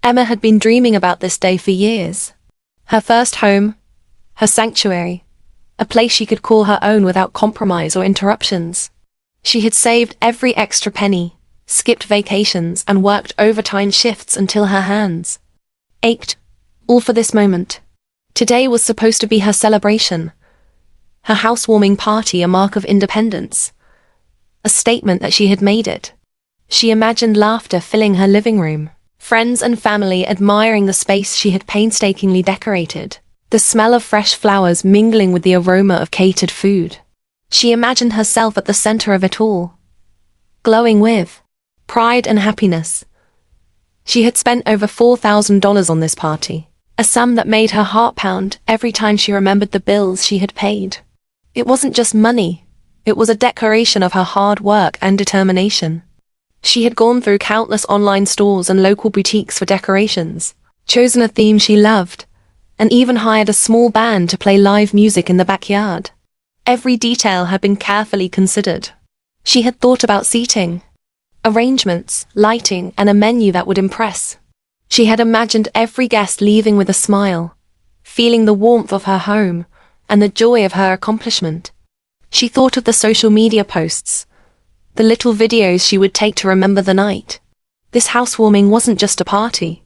Emma had been dreaming about this day for years. Her first home, her sanctuary, a place she could call her own without compromise or interruptions. She had saved every extra penny, skipped vacations, and worked overtime shifts until her hands ached, all for this moment. Today was supposed to be her celebration, her housewarming party, a mark of independence, a statement that she had made it. She imagined laughter filling her living room, friends and family admiring the space she had painstakingly decorated, the smell of fresh flowers mingling with the aroma of catered food. She imagined herself at the center of it all, glowing with pride and happiness. She had spent over $4,000 on this party, a sum that made her heart pound every time she remembered the bills she had paid. It wasn't just money, it was a declaration of her hard work and determination. She had gone through countless online stores and local boutiques for decorations, chosen a theme she loved, and even hired a small band to play live music in the backyard. Every detail had been carefully considered. She had thought about seating, arrangements, lighting, and a menu that would impress. She had imagined every guest leaving with a smile, feeling the warmth of her home and the joy of her accomplishment. She thought of the social media posts, the little videos she would take to remember the night. This housewarming wasn't just a party.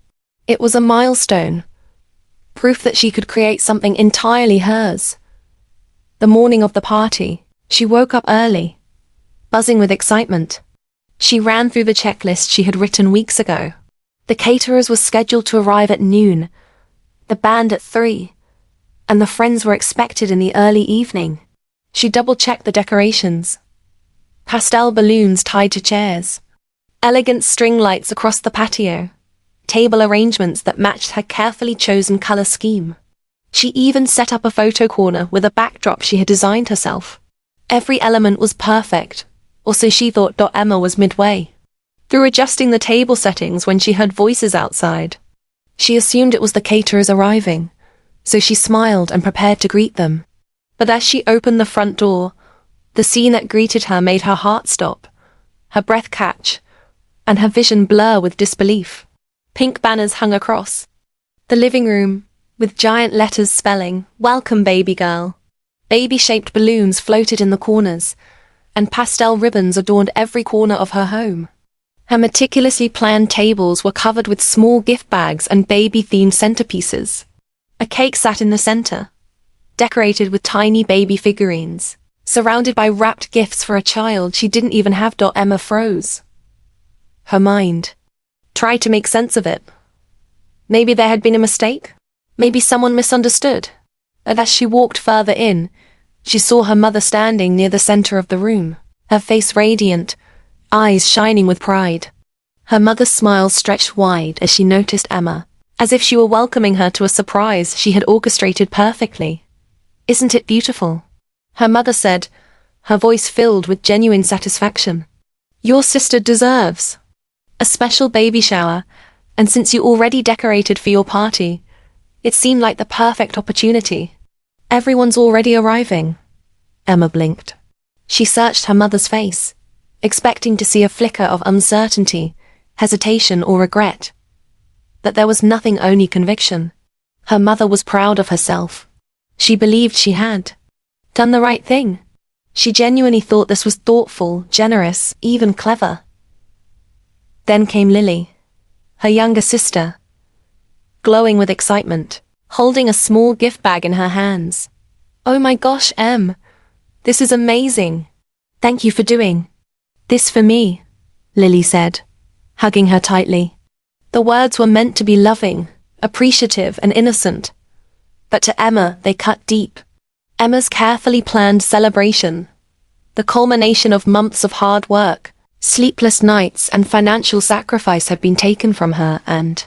It was a milestone, proof that she could create something entirely hers. The morning of the party, she woke up early, buzzing with excitement. She ran through the checklist she had written weeks ago. The caterers were scheduled to arrive at noon, the band at 3, and the friends were expected in the early evening. She double-checked the decorations. Pastel balloons tied to chairs, elegant string lights across the patio, table arrangements that matched her carefully chosen color scheme. She even set up a photo corner with a backdrop she had designed herself. Every element was perfect, or so she thought. Emma was midway through adjusting the table settings when she heard voices outside. She assumed it was the caterers arriving, so she smiled and prepared to greet them. But as she opened the front door, the scene that greeted her made her heart stop, her breath catch, and her vision blur with disbelief. Pink banners hung across the living room, with giant letters spelling, "Welcome, baby girl." Baby-shaped balloons floated in the corners, and pastel ribbons adorned every corner of her home. Her meticulously planned tables were covered with small gift bags and baby-themed centerpieces. A cake sat in the center, decorated with tiny baby figurines. Surrounded by wrapped gifts for a child she didn't even have. Emma froze. Her mind tried to make sense of it. Maybe there had been a mistake. Maybe someone misunderstood. And as she walked further in, she saw her mother standing near the center of the room, her face radiant, eyes shining with pride. Her mother's smile stretched wide as she noticed Emma, as if she were welcoming her to a surprise she had orchestrated perfectly. "Isn't it beautiful?" her mother said, her voice filled with genuine satisfaction. "Your sister deserves a special baby shower, and since you already decorated for your party, it seemed like the perfect opportunity." "Everyone's already arriving." Emma blinked. She searched her mother's face, expecting to see a flicker of uncertainty, hesitation, or regret. But there was nothing, only conviction. Her mother was proud of herself. She believed she had done the right thing. She genuinely thought this was thoughtful, generous, even clever. Then came Lily, her younger sister, glowing with excitement, holding a small gift bag in her hands. "Oh my gosh, Em, this is amazing. Thank you for doing this for me," Lily said, hugging her tightly. The words were meant to be loving, appreciative, and innocent, but to Emma they cut deep. Emma's carefully planned celebration, the culmination of months of hard work, sleepless nights, and financial sacrifice, had been taken from her and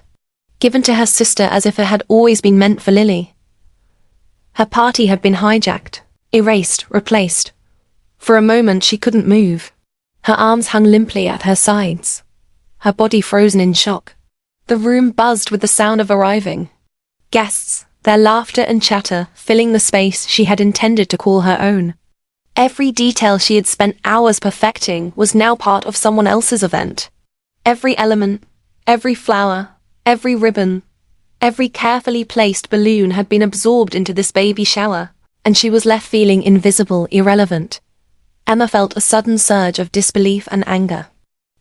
given to her sister as if it had always been meant for Lily. Her party had been hijacked, erased, replaced. For a moment she couldn't move. Her arms hung limply at her sides, her body frozen in shock. The room buzzed with the sound of arriving guests, their laughter and chatter filling the space she had intended to call her own. Every detail she had spent hours perfecting was now part of someone else's event. Every element, every flower, Every ribbon, every carefully placed balloon had been absorbed into this baby shower, and she was left feeling invisible, irrelevant. Emma felt a sudden surge of disbelief and anger.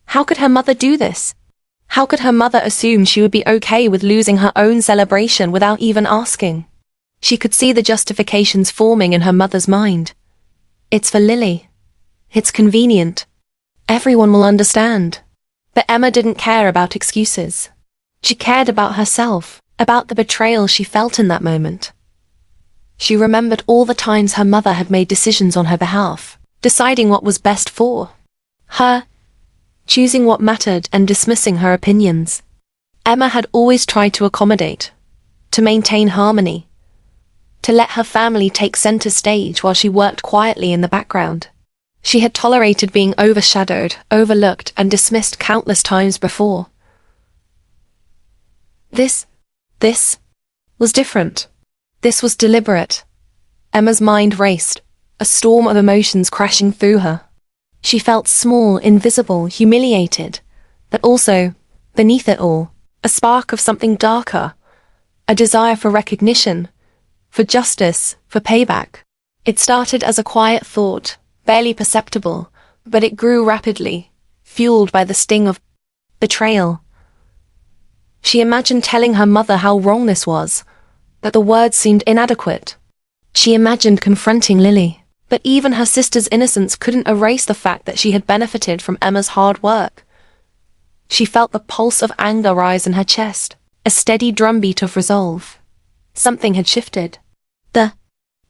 How could her mother do this? How could her mother assume she would be okay with losing her own celebration without even asking? She could see the justifications forming in her mother's mind. It's for Lily. It's convenient. Everyone will understand. But Emma didn't care about excuses. She cared about herself, about the betrayal she felt in that moment. She remembered all the times her mother had made decisions on her behalf, deciding what was best for her, choosing what mattered and dismissing her opinions. Emma had always tried to accommodate, to maintain harmony, to let her family take center stage while she worked quietly in the background. She had tolerated being overshadowed, overlooked, and dismissed countless times before. This was different. This was deliberate. Emma's mind raced, a storm of emotions crashing through her. She felt small, invisible, humiliated, but also, beneath it all, a spark of something darker, a desire for recognition, for justice, for payback. It started as a quiet thought, barely perceptible, but it grew rapidly, fueled by the sting of betrayal. She imagined telling her mother how wrong this was, that the words seemed inadequate. She imagined confronting Lily, but even her sister's innocence couldn't erase the fact that she had benefited from Emma's hard work. She felt the pulse of anger rise in her chest, a steady drumbeat of resolve. Something had shifted. The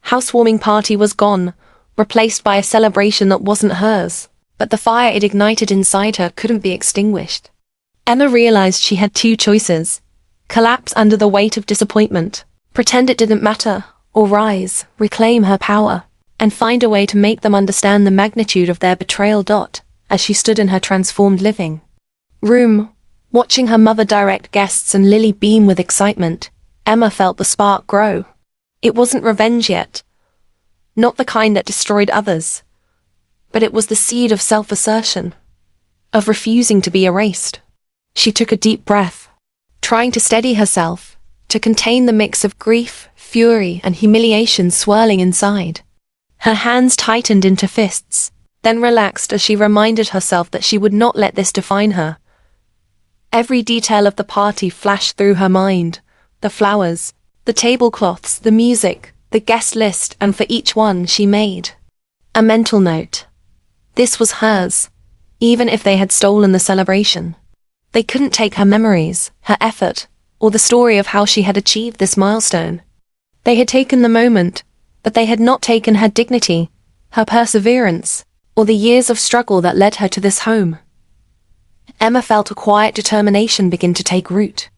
housewarming party was gone, replaced by a celebration that wasn't hers, but the fire it ignited inside her couldn't be extinguished. Emma realized she had two choices: collapse under the weight of disappointment, pretend it didn't matter, or rise, reclaim her power, and find a way to make them understand the magnitude of their betrayal. As she stood in her transformed living room, watching her mother direct guests and Lily beam with excitement, Emma felt the spark grow. It wasn't revenge yet, not the kind that destroyed others, but it was the seed of self-assertion, of refusing to be erased. She took a deep breath, trying to steady herself, to contain the mix of grief, fury, and humiliation swirling inside. Her hands tightened into fists, then relaxed as she reminded herself that she would not let this define her. Every detail of the party flashed through her mind: the flowers, the tablecloths, the music, the guest list, and for each one she made a mental note. This was hers, even if they had stolen the celebration. They couldn't take her memories, her effort, or the story of how she had achieved this milestone. They had taken the moment, but they had not taken her dignity, her perseverance, or the years of struggle that led her to this home. Emma felt a quiet determination begin to take root.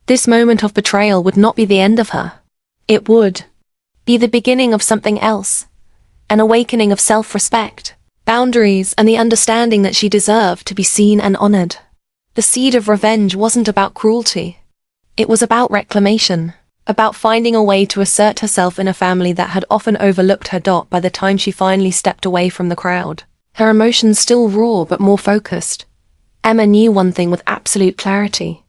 This moment of betrayal would not be the end of her. It would be the beginning of something else, an awakening of self-respect, boundaries, and the understanding that she deserved to be seen and honored. The seed of revenge wasn't about cruelty. It was about reclamation, about finding a way to assert herself in a family that had often overlooked her. By the time she finally stepped away from the crowd, her emotions still raw but more focused, Emma knew one thing with absolute clarity.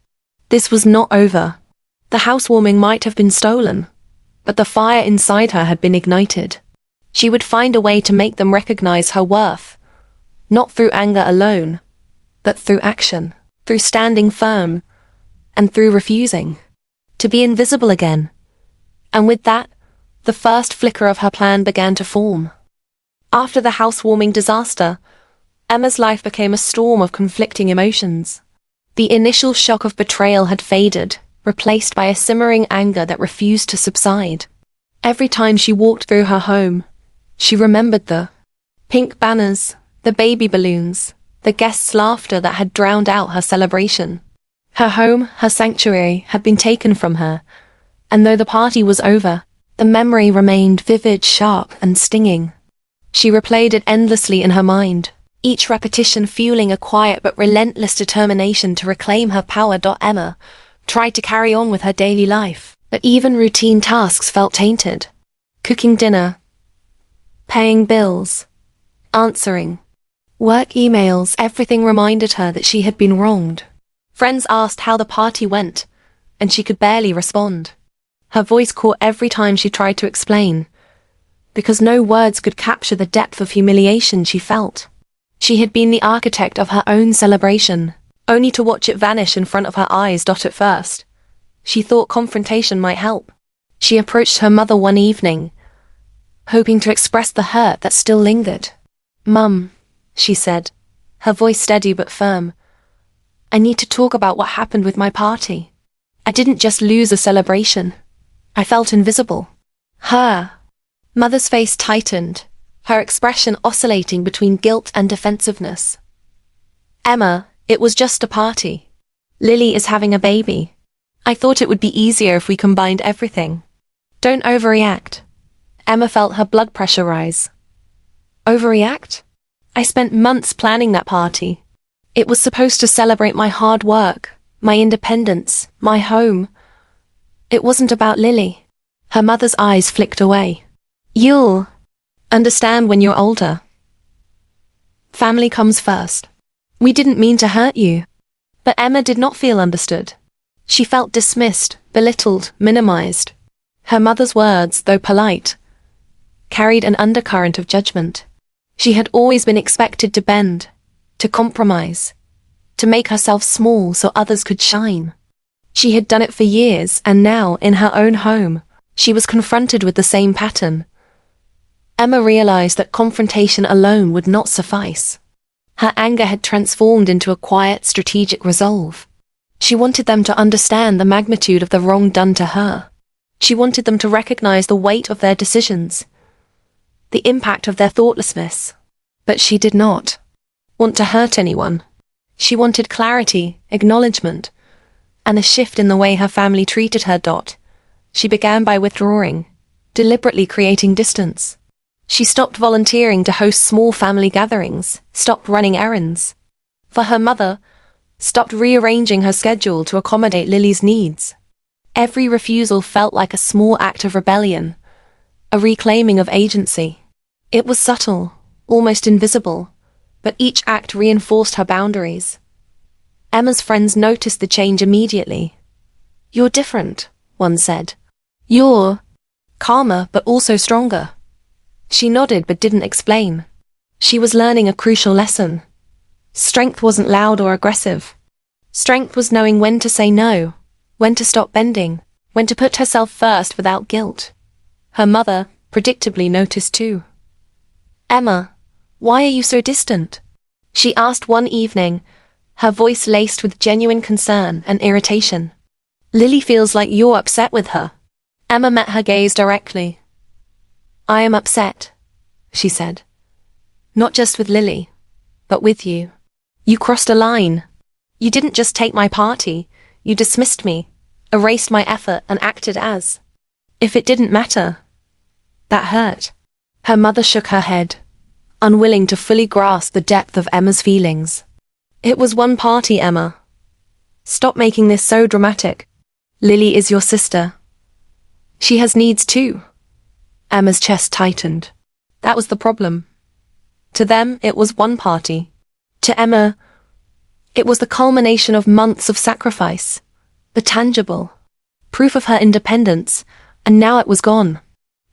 This was not over. The housewarming might have been stolen, but the fire inside her had been ignited. She would find a way to make them recognize her worth, not through anger alone, but through action, through standing firm, and through refusing to be invisible again. And with that, the first flicker of her plan began to form. After the housewarming disaster, Emma's life became a storm of conflicting emotions. The initial shock of betrayal had faded, replaced by a simmering anger that refused to subside. Every time she walked through her home, she remembered the pink banners, the baby balloons, the guests' laughter that had drowned out her celebration. Her home, her sanctuary, had been taken from her, and though the party was over, the memory remained vivid, sharp, and stinging. She replayed it endlessly in her mind, each repetition fueling a quiet but relentless determination to reclaim her power. Emma tried to carry on with her daily life, but even routine tasks felt tainted. Cooking dinner, paying bills, answering work emails, everything reminded her that she had been wronged. Friends asked how the party went, and she could barely respond. Her voice caught every time she tried to explain, because no words could capture the depth of humiliation she felt. She had been the architect of her own celebration, only to watch it vanish in front of her eyes. At first, she thought confrontation might help. She approached her mother one evening, hoping to express the hurt that still lingered. "Mum," she said, her voice steady but firm, "I need to talk about what happened with my party. I didn't just lose a celebration. I felt invisible." Her mother's face tightened, her expression oscillating between guilt and defensiveness. "Emma, it was just a party. Lily is having a baby. I thought it would be easier if we combined everything. Don't overreact." Emma felt her blood pressure rise. Overreact? I spent months planning that party. It was supposed to celebrate my hard work, my independence, my home. It wasn't about Lily. Her mother's eyes flicked away. "You'll understand when you're older. Family comes first. We didn't mean to hurt you." But Emma did not feel understood. She felt dismissed, belittled, minimized. Her mother's words, though polite, carried an undercurrent of judgment. She had always been expected to bend, to compromise, to make herself small so others could shine. She had done it for years, and now, in her own home, she was confronted with the same pattern. Emma realized that confrontation alone would not suffice. Her anger had transformed into a quiet, strategic resolve. She wanted them to understand the magnitude of the wrong done to her. She wanted them to recognize the weight of their decisions, the impact of their thoughtlessness. But she did not want to hurt anyone. She wanted clarity, acknowledgement, and a shift in the way her family treated her. She began by withdrawing, deliberately creating distance. She stopped volunteering to host small family gatherings, stopped running errands for her mother, stopped rearranging her schedule to accommodate Lily's needs. Every refusal felt like a small act of rebellion, a reclaiming of agency. It was subtle, almost invisible, but each act reinforced her boundaries. Emma's friends noticed the change immediately. "You're different," one said. "You're calmer but also stronger." She nodded but didn't explain. She was learning a crucial lesson. Strength wasn't loud or aggressive. Strength was knowing when to say no, when to stop bending, when to put herself first without guilt. Her mother, predictably, noticed too. "Emma, why are you so distant?" she asked one evening, her voice laced with genuine concern and irritation. "Lily feels like you're upset with her." Emma met her gaze directly. "I am upset," she said. "Not just with Lily, but with you. You crossed a line. You didn't just take my party, you dismissed me, erased my effort, and acted as if it didn't matter. That hurt." Her mother shook her head, unwilling to fully grasp the depth of Emma's feelings. "It was one party, Emma. Stop making this so dramatic. Lily is your sister. She has needs too." Emma's chest tightened. That was the problem. To them, it was one party. To Emma, it was the culmination of months of sacrifice, the tangible proof of her independence, and now it was gone.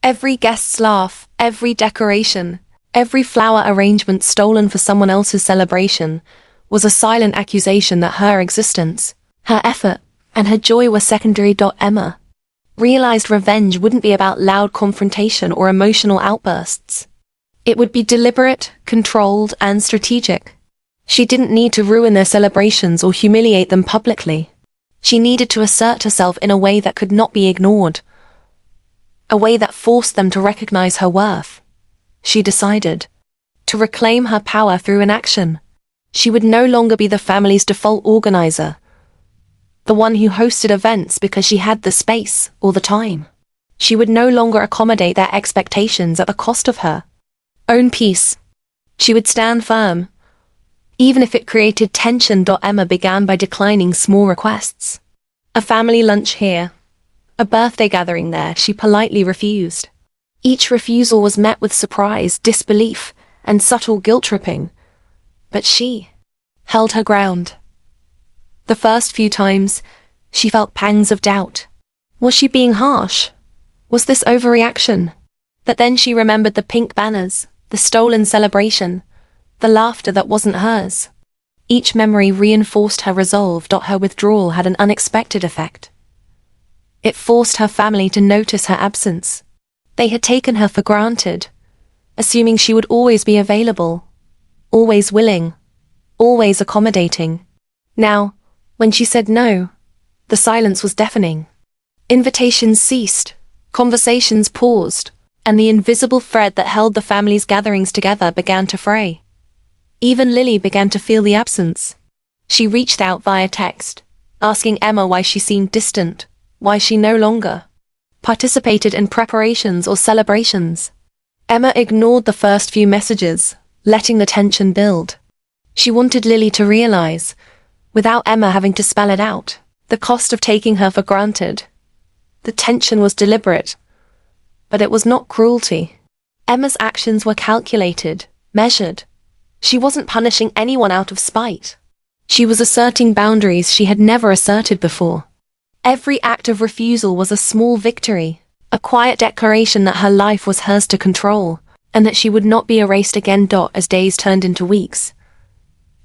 Every guest's laugh, every decoration, every flower arrangement stolen for someone else's celebration was a silent accusation that her existence, her effort, and her joy were secondary. Emma realized revenge wouldn't be about loud confrontation or emotional outbursts. It would be deliberate, controlled, and strategic. She didn't need to ruin their celebrations or humiliate them publicly. She needed to assert herself in a way that could not be ignored, a way that forced them to recognize her worth. She decided to reclaim her power through inaction. She would no longer be the family's default organizer, the one who hosted events because she had the space or the time. She would no longer accommodate their expectations at the cost of her own peace. She would stand firm, even if it created tension. Emma began by declining small requests. A family lunch here, a birthday gathering there, she politely refused. Each refusal was met with surprise, disbelief, and subtle guilt-tripping. But she held her ground. The first few times, She felt pangs of doubt. Was she being harsh? Was this overreaction? But then she remembered the pink banners, the stolen celebration, the laughter that wasn't hers. Each memory reinforced her resolve. Her withdrawal had an unexpected effect. It forced her family to notice her absence. They had taken her for granted, assuming she would always be available, always willing, always accommodating. Now, when she said no, the silence was deafening. Invitations ceased, conversations paused, and the invisible thread that held the family's gatherings together began to fray. Even Lily began to feel the absence. She reached out via text, asking Emma why she seemed distant, why she no longer participated in preparations or celebrations. Emma ignored the first few messages, letting the tension build. She wanted Lily to realize, without Emma having to spell it out, the cost of taking her for granted. The tension was deliberate, but it was not cruelty. Emma's actions were calculated, measured. She wasn't punishing anyone out of spite. She was asserting boundaries she had never asserted before. Every act of refusal was a small victory, a quiet declaration that her life was hers to control, and that she would not be erased again. As days turned into weeks,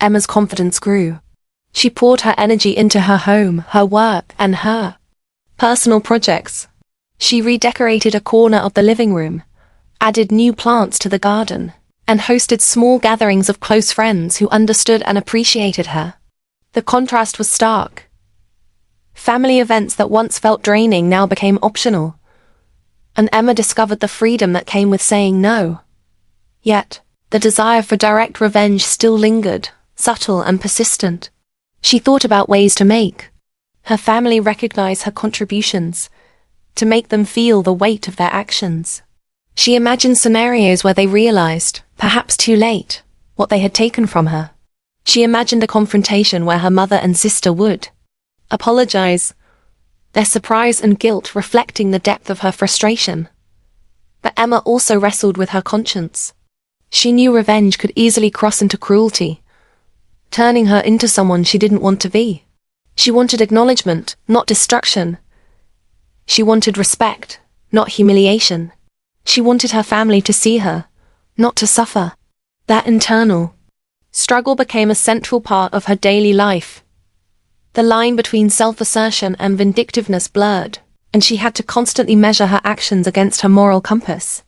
Emma's confidence grew. She poured her energy into her home, her work, and her personal projects. She redecorated a corner of the living room, added new plants to the garden, and hosted small gatherings of close friends who understood and appreciated her. The contrast was stark. Family events that once felt draining now became optional, and Emma discovered the freedom that came with saying no. Yet, the desire for direct revenge still lingered, subtle and persistent. She thought about ways to make her family recognize her contributions, to make them feel the weight of their actions. She imagined scenarios where they realized, perhaps too late, what they had taken from her. She imagined a confrontation where her mother and sister would apologize, their surprise and guilt reflecting the depth of her frustration. But Emma also wrestled with her conscience. She knew revenge could easily cross into cruelty, turning her into someone she didn't want to be. She wanted acknowledgement, not destruction. She wanted respect, not humiliation. She wanted her family to see her, not to suffer. That internal struggle became a central part of her daily life. The line between self-assertion and vindictiveness blurred, and she had to constantly measure her actions against her moral compass.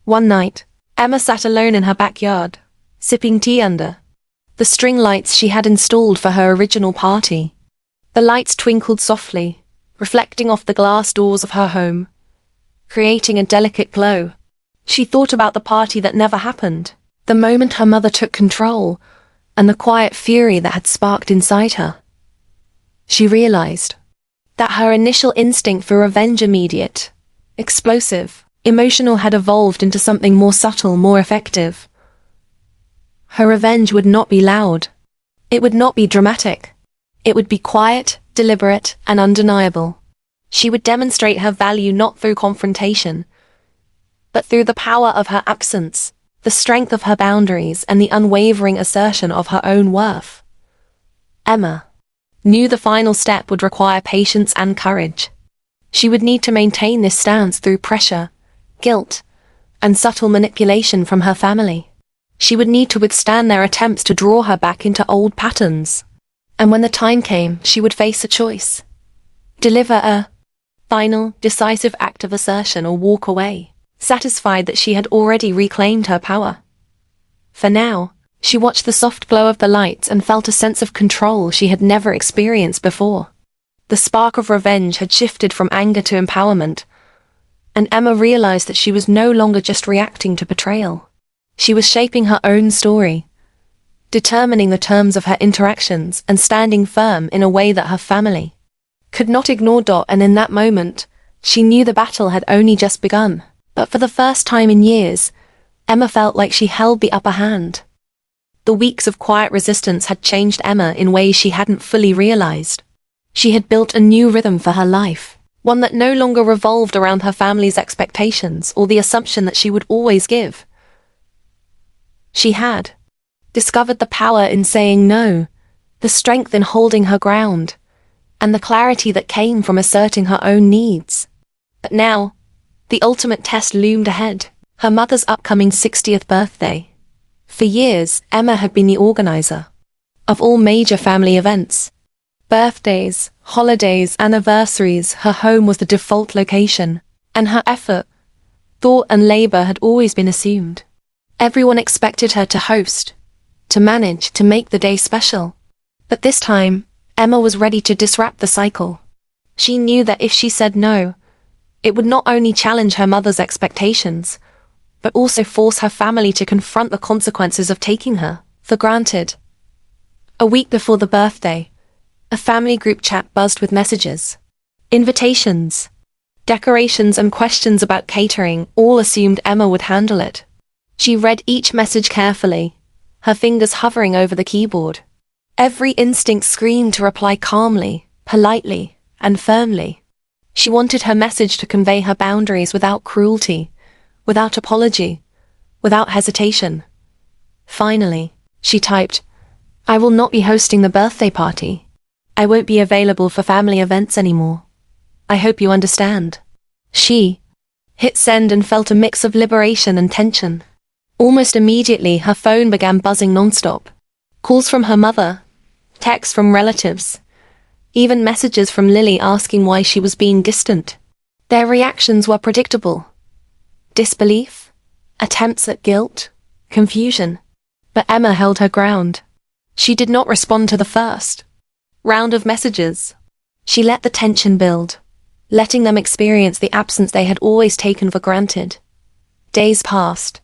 One night, Emma sat alone in her backyard, sipping tea under the string lights she had installed for her original party. The lights twinkled softly, reflecting off the glass doors of her home, creating a delicate glow. She thought about the party that never happened, the moment her mother took control, and the quiet fury that had sparked inside her. She realized that her initial instinct for revenge, immediate, explosive, emotional, had evolved into something more subtle, more effective. Her revenge would not be loud. It would not be dramatic. It would be quiet, deliberate, and undeniable. She would demonstrate her value not through confrontation, but through the power of her absence, the strength of her boundaries, and the unwavering assertion of her own worth. Emma knew the final step would require patience and courage. She would need to maintain this stance through pressure, guilt, and subtle manipulation from her family. She would need to withstand their attempts to draw her back into old patterns. And when the time came, she would face a choice. Deliver a final, decisive act of assertion or walk away, satisfied that she had already reclaimed her power. For now, she watched the soft glow of the lights and felt a sense of control she had never experienced before. The spark of revenge had shifted from anger to empowerment, and Emma realized that she was no longer just reacting to betrayal. She was shaping her own story, determining the terms of her interactions and standing firm in a way that her family could not ignore. And in that moment, she knew the battle had only just begun. But for the first time in years, Emma felt like she held the upper hand. The weeks of quiet resistance had changed Emma in ways she hadn't fully realized. She had built a new rhythm for her life, one that no longer revolved around her family's expectations or the assumption that she would always give. She had discovered the power in saying no, the strength in holding her ground, and the clarity that came from asserting her own needs. But now, the ultimate test loomed ahead, her mother's upcoming 60th birthday. For years, Emma had been the organizer of all major family events. Birthdays, holidays, anniversaries, her home was the default location, and her effort, thought and labor had always been assumed. Everyone expected her to host, to manage, to make the day special. But this time, Emma was ready to disrupt the cycle. She knew that if she said no, it would not only challenge her mother's expectations, but also force her family to confront the consequences of taking her for granted. A week before the birthday, a family group chat buzzed with messages, invitations, decorations, and questions about catering. All assumed Emma would handle it. She read each message carefully, her fingers hovering over the keyboard. Every instinct screamed to reply calmly, politely, and firmly. She wanted her message to convey her boundaries without cruelty, without apology, without hesitation. Finally, she typed, "I will not be hosting the birthday party. I won't be available for family events anymore. I hope you understand." She hit send and felt a mix of liberation and tension. Almost immediately, her phone began buzzing nonstop. Calls from her mother, texts from relatives, even messages from Lily asking why she was being distant. Their reactions were predictable. Disbelief, attempts at guilt, confusion. But Emma held her ground. She did not respond to the first round of messages. She let the tension build, letting them experience the absence they had always taken for granted. Days passed.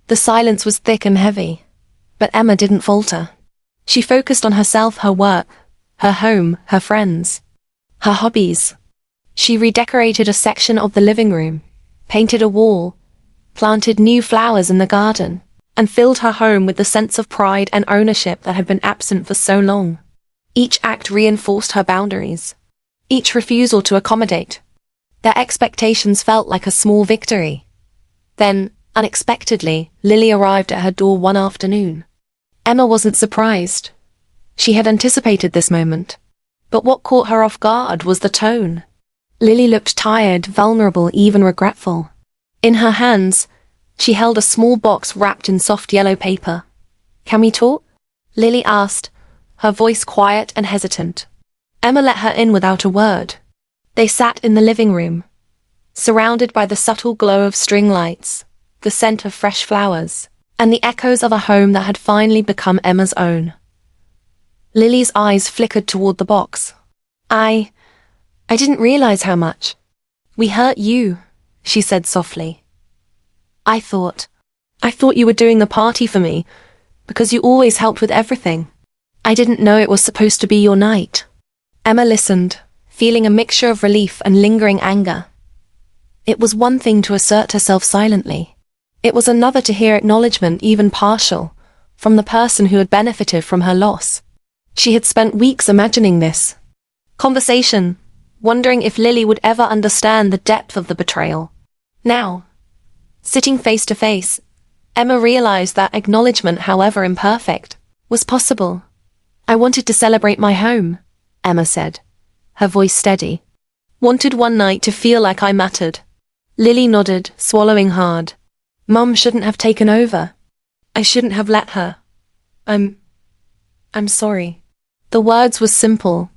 The silence was thick and heavy, but Emma didn't falter. She focused on herself, her work, her home, her friends, her hobbies. She redecorated a section of the living room, painted a wall, planted new flowers in the garden, and filled her home with the sense of pride and ownership that had been absent for so long. Each act reinforced her boundaries, each refusal to accommodate. Their expectations felt like a small victory. Then, unexpectedly, Lily arrived at her door one afternoon. Emma wasn't surprised. She had anticipated this moment. But what caught her off guard was the tone. Lily looked tired, vulnerable, even regretful. In her hands, she held a small box wrapped in soft yellow paper. "Can we talk?" Lily asked, her voice quiet and hesitant. Emma let her in without a word. They sat in the living room, surrounded by the subtle glow of string lights, the scent of fresh flowers, and the echoes of a home that had finally become Emma's own. Lily's eyes flickered toward the box. I didn't realize how much. "We hurt you," she said softly. I thought you were doing the party for me, because you always helped with everything. I didn't know it was supposed to be your night." Emma listened, feeling a mixture of relief and lingering anger. It was one thing to assert herself silently. It was another to hear acknowledgement, even partial, from the person who had benefited from her loss. She had spent weeks imagining this conversation, wondering if Lily would ever understand the depth of the betrayal. Now, sitting face to face, Emma realized that acknowledgement, however imperfect, was possible. "I wanted to celebrate my home," Emma said, her voice steady. "Wanted one night to feel like I mattered." Lily nodded, swallowing hard. "Mum shouldn't have taken over. I shouldn't have let her. I'm sorry." The words were simple,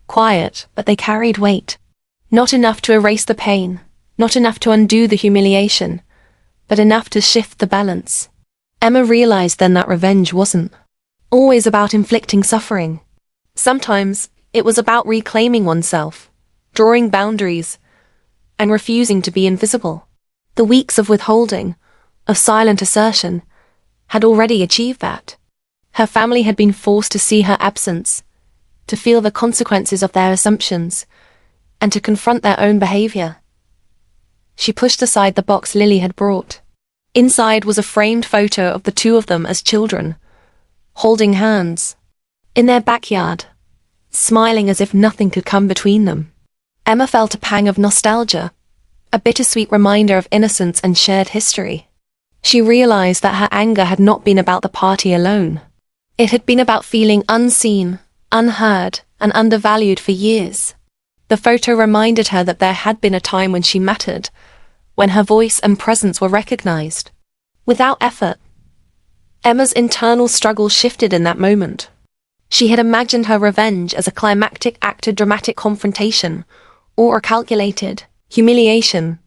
quiet, but they carried weight. Not enough to erase the pain, not enough to undo the humiliation, but enough to shift the balance. Emma realized then that revenge wasn't always about inflicting suffering. Sometimes it was about reclaiming oneself, drawing boundaries, and refusing to be invisible. The weeks of withholding, of silent assertion, had already achieved that. Her family had been forced to see her absence, to feel the consequences of their assumptions, and to confront their own behavior. She pushed aside the box Lily had brought. Inside was a framed photo of the two of them as children, holding hands, in their backyard, smiling as if nothing could come between them. Emma felt a pang of nostalgia, a bittersweet reminder of innocence and shared history. She realized that her anger had not been about the party alone. It had been about feeling unseen, unheard, and undervalued for years. The photo reminded her that there had been a time when she mattered, when her voice and presence were recognized. Without effort, Emma's internal struggle shifted in that moment. She had imagined her revenge as a climactic act of dramatic confrontation, or a calculated humiliation.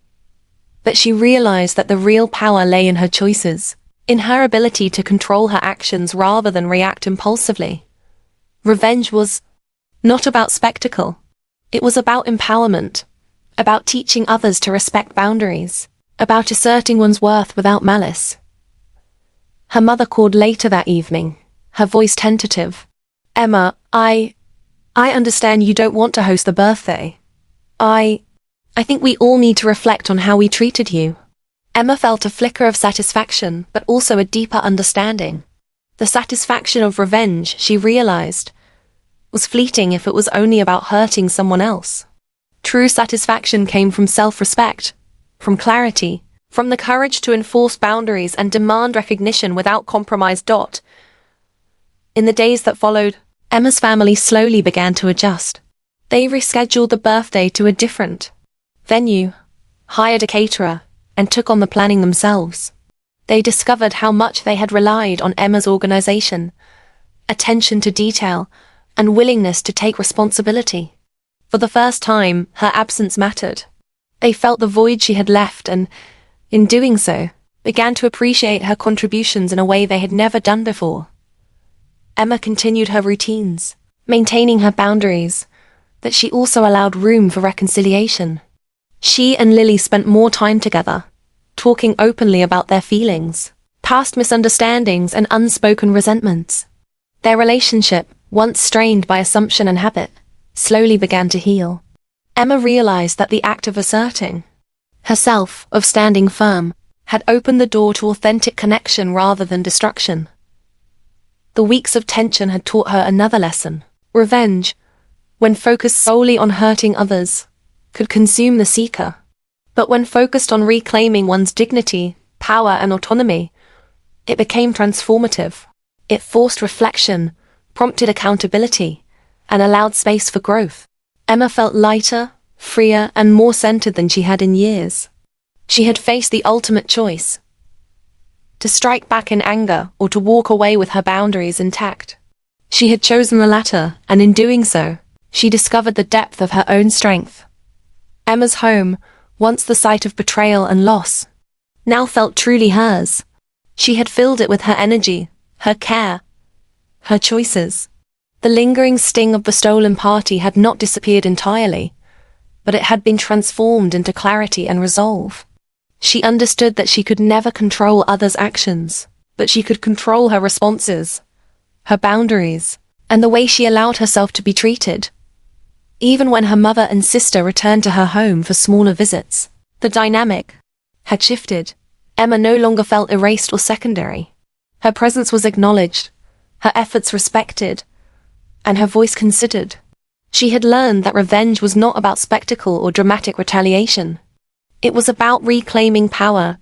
But she realized that the real power lay in her choices, in her ability to control her actions rather than react impulsively. Revenge was not about spectacle. It was about empowerment, about teaching others to respect boundaries, about asserting one's worth without malice. Her mother called later that evening, her voice tentative. "Emma, I understand you don't want to host the birthday. I think we all need to reflect on how we treated you." Emma felt a flicker of satisfaction, but also a deeper understanding. The satisfaction of revenge, she realized, was fleeting if it was only about hurting someone else. True satisfaction came from self-respect, from clarity, from the courage to enforce boundaries and demand recognition without compromise. In the days that followed, Emma's family slowly began to adjust. They rescheduled the birthday to a different venue, hired a caterer, and took on the planning themselves. They discovered how much they had relied on Emma's organization, attention to detail, and willingness to take responsibility. For the first time, her absence mattered. They felt the void she had left and, in doing so, began to appreciate her contributions in a way they had never done before. Emma continued her routines, maintaining her boundaries, but she also allowed room for reconciliation. She and Lily spent more time together, talking openly about their feelings, past misunderstandings and unspoken resentments. Their relationship, once strained by assumption and habit, slowly began to heal. Emma realized that the act of asserting herself, of standing firm, had opened the door to authentic connection rather than destruction. The weeks of tension had taught her another lesson. Revenge, when focused solely on hurting others, could consume the seeker. But when focused on reclaiming one's dignity, power, and autonomy, it became transformative. It forced reflection, prompted accountability, and allowed space for growth. Emma felt lighter, freer, and more centered than she had in years. She had faced the ultimate choice: to strike back in anger or to walk away with her boundaries intact. She had chosen the latter, and in doing so, she discovered the depth of her own strength. Emma's home, once the site of betrayal and loss, now felt truly hers. She had filled it with her energy, her care, her choices. The lingering sting of the stolen party had not disappeared entirely, but it had been transformed into clarity and resolve. She understood that she could never control others' actions, but she could control her responses, her boundaries, and the way she allowed herself to be treated. Even when her mother and sister returned to her home for smaller visits, the dynamic had shifted. Emma no longer felt erased or secondary. Her presence was acknowledged, her efforts respected, and her voice considered. She had learned that revenge was not about spectacle or dramatic retaliation. It was about reclaiming power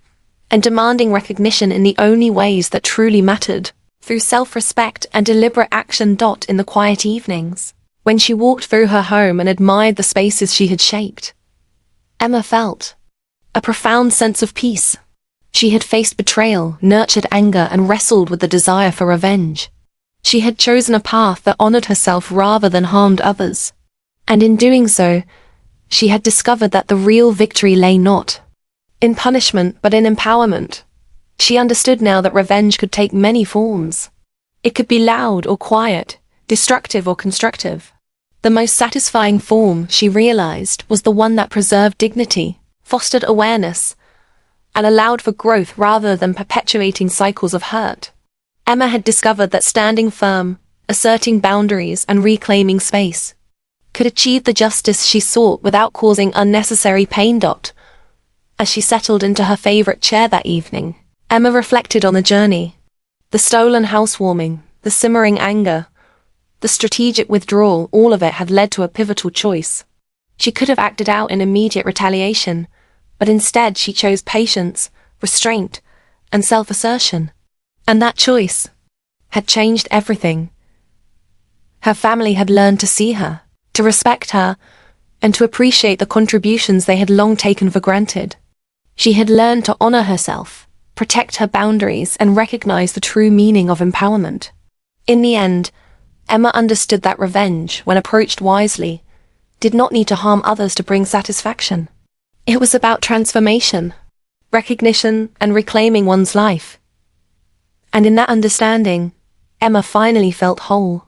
and demanding recognition in the only ways that truly mattered, through self-respect and deliberate action. In the quiet evenings, when she walked through her home and admired the spaces she had shaped, Emma felt a profound sense of peace. She had faced betrayal, nurtured anger, and wrestled with the desire for revenge. She had chosen a path that honored herself rather than harmed others. And in doing so, she had discovered that the real victory lay not in punishment but in empowerment. She understood now that revenge could take many forms. It could be loud or quiet, destructive or constructive. The most satisfying form, she realized, was the one that preserved dignity, fostered awareness, and allowed for growth rather than perpetuating cycles of hurt. Emma had discovered that standing firm, asserting boundaries, and reclaiming space could achieve the justice she sought without causing unnecessary pain. As she settled into her favorite chair that evening, Emma reflected on the journey. The stolen housewarming, the simmering anger, the strategic withdrawal, all of it had led to a pivotal choice. She could have acted out in immediate retaliation, but instead she chose patience, restraint, and self-assertion. And that choice had changed everything. Her family had learned to see her, to respect her, and to appreciate the contributions they had long taken for granted. She had learned to honor herself, protect her boundaries, and recognize the true meaning of empowerment. In the end, Emma understood that revenge, when approached wisely, did not need to harm others to bring satisfaction. It was about transformation, recognition, and reclaiming one's life. And in that understanding, Emma finally felt whole.